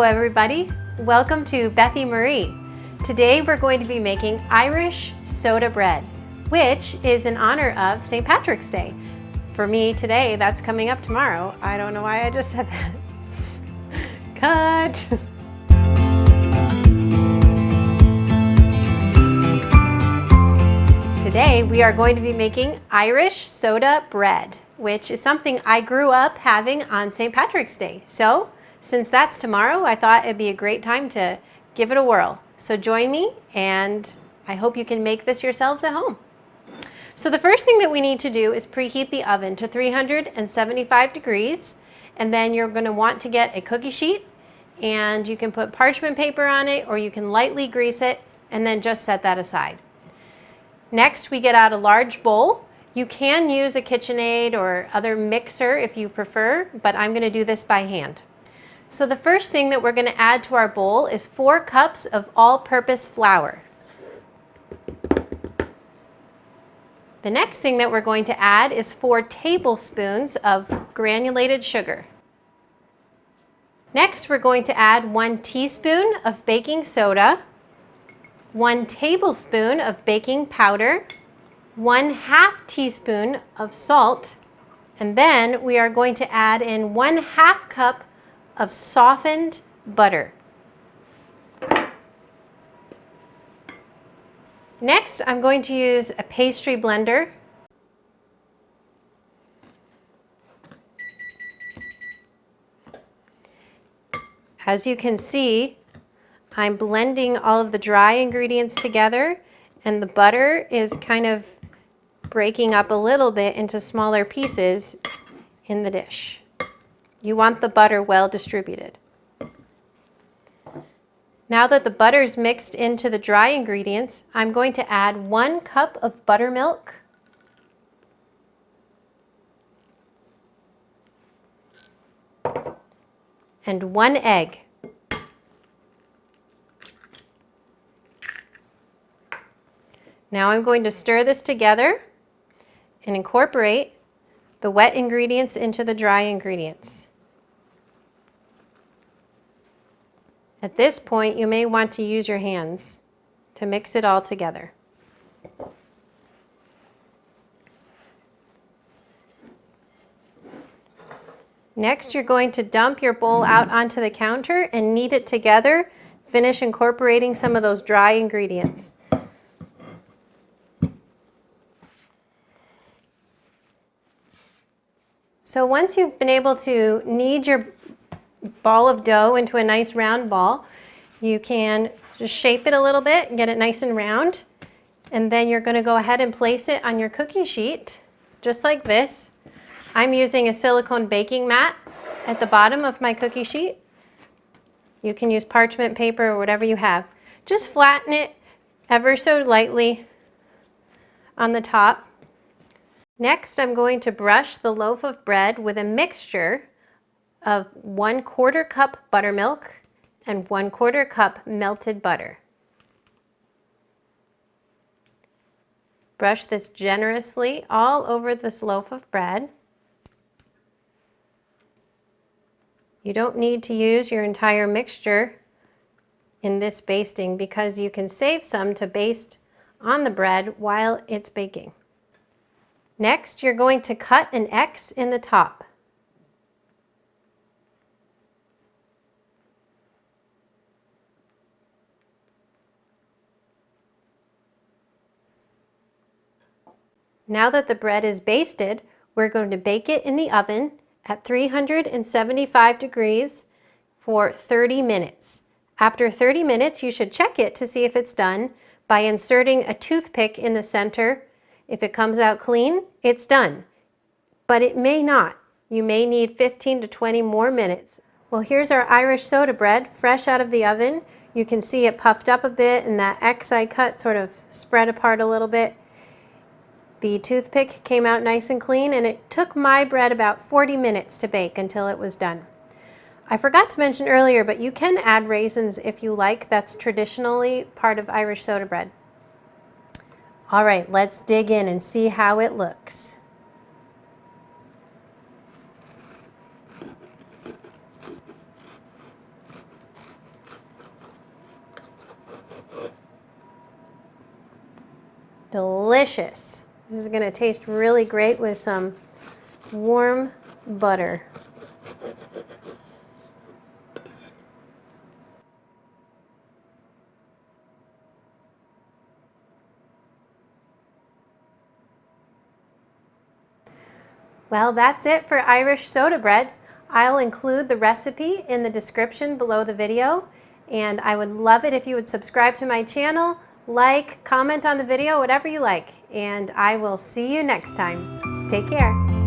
everybody. Welcome to Bethy Marie. Today we're going to be making Irish soda bread, which is in honor of St. Patrick's Day. For me today, that's coming up tomorrow. I don't know why I just said that. Cut! Today we are going to be making Irish soda bread, which is something I grew up having on St. Patrick's Day. So since that's tomorrow, I thought it'd be a great time to give it a whirl. So join me, and I hope you can make this yourselves at home. So the first thing that we need to do is preheat the oven to 375 degrees, and then you're going to want to get a cookie sheet, and you can put parchment paper on it, or you can lightly grease it, and then just set that aside. Next, we get out a large bowl. You can use a KitchenAid or other mixer if you prefer, but I'm going to do this by hand. So the first thing that we're going to add to our bowl is 4 cups of all-purpose flour. The next thing that we're going to add is 4 tablespoons of granulated sugar. Next, we're going to add 1 teaspoon of baking soda, 1 tablespoon of baking powder, 1/2 teaspoon of salt, and then we are going to add in 1/2 cup of softened butter. Next, I'm going to use a pastry blender. As you can see, I'm blending all of the dry ingredients together, and the butter is kind of breaking up a little bit into smaller pieces in the dish. You want the butter well distributed. Now that the butter's mixed into the dry ingredients, I'm going to add 1 cup of buttermilk, and 1 egg. Now I'm going to stir this together and incorporate the wet ingredients into the dry ingredients. At this point, you may want to use your hands to mix it all together. Next, you're going to dump your bowl out onto the counter and knead it together. Finish incorporating some of those dry ingredients. So once you've been able to knead your ball of dough into a nice round ball, you can just shape it a little bit and get it nice and round. And then you're going to go ahead and place it on your cookie sheet, just like this. I'm using a silicone baking mat at the bottom of my cookie sheet. You can use parchment paper or whatever you have. Just flatten it ever so lightly on the top. Next, I'm going to brush the loaf of bread with a mixture of 1/4 cup buttermilk and 1/4 cup melted butter. Brush this generously all over this loaf of bread. You don't need to use your entire mixture in this basting because you can save some to baste on the bread while it's baking. Next, you're going to cut an X in the top. Now that the bread is basted, we're going to bake it in the oven at 375 degrees for 30 minutes. After 30 minutes, you should check it to see if it's done by inserting a toothpick in the center. If it comes out clean, it's done. But it may not. You may need 15 to 20 more minutes. Well, here's our Irish soda bread, fresh out of the oven. You can see it puffed up a bit, and that X I cut sort of spread apart a little bit. The toothpick came out nice and clean, and it took my bread about 40 minutes to bake until it was done. I forgot to mention earlier, but you can add raisins if you like. That's traditionally part of Irish soda bread. All right, let's dig in and see how it looks. delicious. This is going to taste really great with some warm butter. Well, that's it for Irish soda bread. I'll include the recipe in the description below the video, and I would love it if you would subscribe to my channel, like, comment on the video, whatever you like, and I will see you next time. Take care.